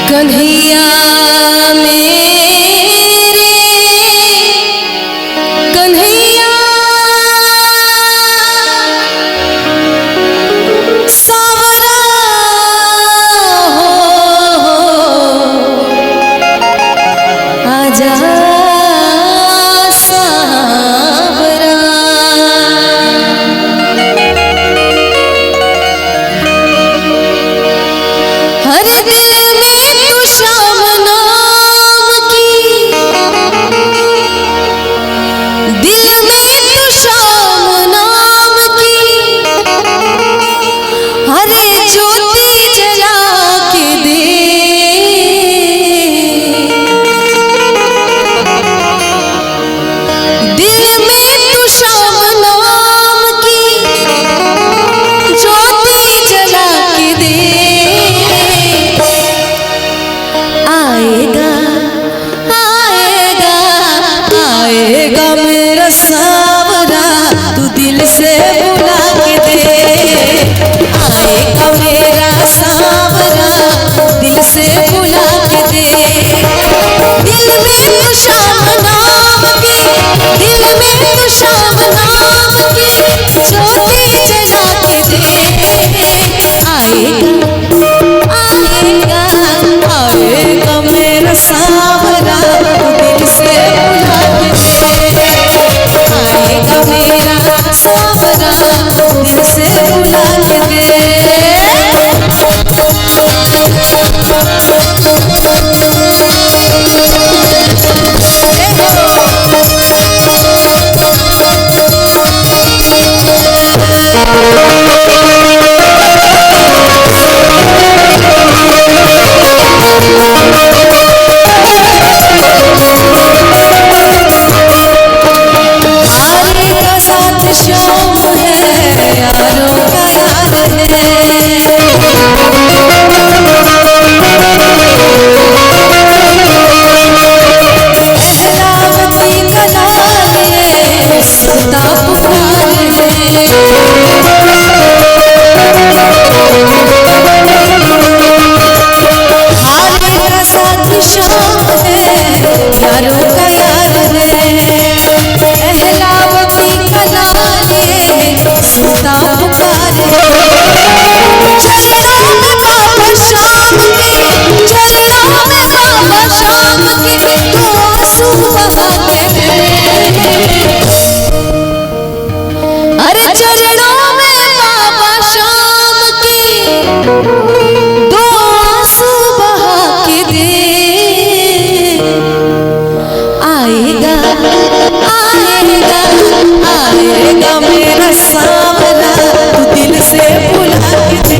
कन्हैया मेरे कन्हैया सावरा हो आजा सावरा। हर दिल में तू श्याम नाम की, दिल में तू श्याम नाम की, हरे ज्योति जला के दे। दिल में तू श्याम नाम की ज्योति जला के दे। आएगा आएगा आएगा मेरा सावरा, तू दिल से बुला के दे। आएगा मेरा सावरा, दिल से बुला के दे। दिल में तू श्याम नाम की, दिल में तू श्याम नाम की ज्योति जला के दे। आएगा आएगा मेरा सावरा, दिल से बुला के दे। आएगा मेरा सावरा, दिल से बुला के दे। शाम है यारों का यार है, अहलावती का लाल है, सदा पुकार है। हारे का साथ शाम है यारों का यार है, अहलावती का लाल सदा पुकारे। चरणों में बाबा शाम के, चरणों में बाबा शाम के तो आंसू बहा के दे। अरे चरणों में बाबा शाम के दो आंसू बहा के दे। आएगा आएगा आएगा मेरा सावरा, तू दिल से बुला के दे।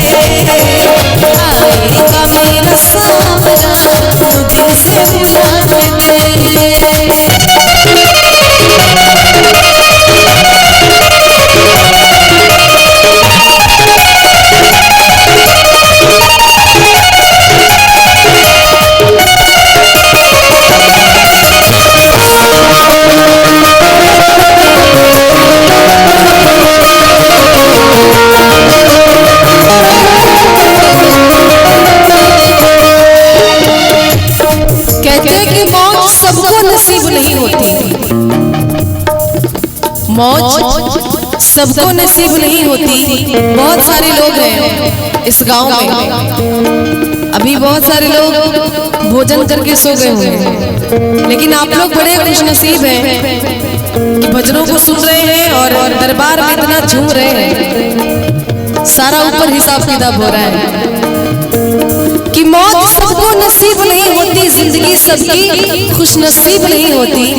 आएगा मेरा सावरा, तू दिल से बुला के दे। कहते हैं कि मौत सबको नसीब नहीं होती, मौत सबको नसीब नहीं होती। बहुत सारे लोग हैं इस गांव में, अभी बहुत सारे लोग भोजन करके सो गए हुए हैं, लेकिन आप लोग बड़े खुशनसीब हैं कि भजनों को सुन रहे हैं और दरबार में इतना झूम रहे हैं। सारा ऊपर हिसाब किताब हो रहा है कि मौत सबको नसीब नहीं होती, जिंदगी सबकी खुशनसीब नहीं होती।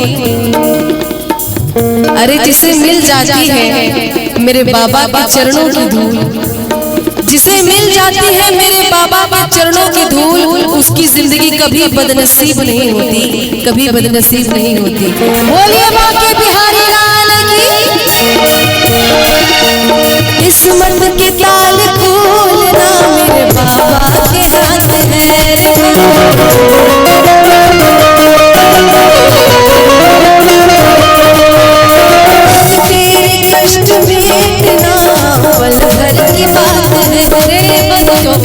अरे जिसे मिल जाती है मेरे बाबा के चरणों की धूल, जिसे मिल जाती है मेरे बाबा के चरणों की धूल, उसकी जिंदगी कभी बदनसीब नहीं होती, कभी बदनसीब नहीं होती। बोलिए बाके बिहारी लाल की। किस्मत के ताल खोलना मेरे बाबा के हाथ है। तेरे कष्ट मिटना पल भर की बात है रे बच्चों।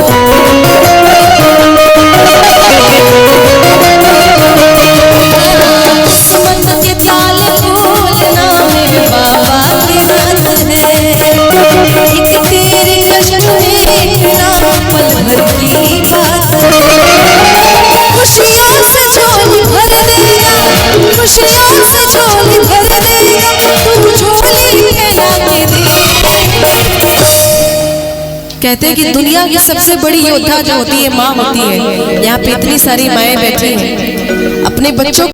कहते हैं कि दुनिया की सबसे बड़ी योद्धा जो होती है माँ होती है। यहाँ पे इतनी सारी माएँ बैठी हैं, अपने बच्चों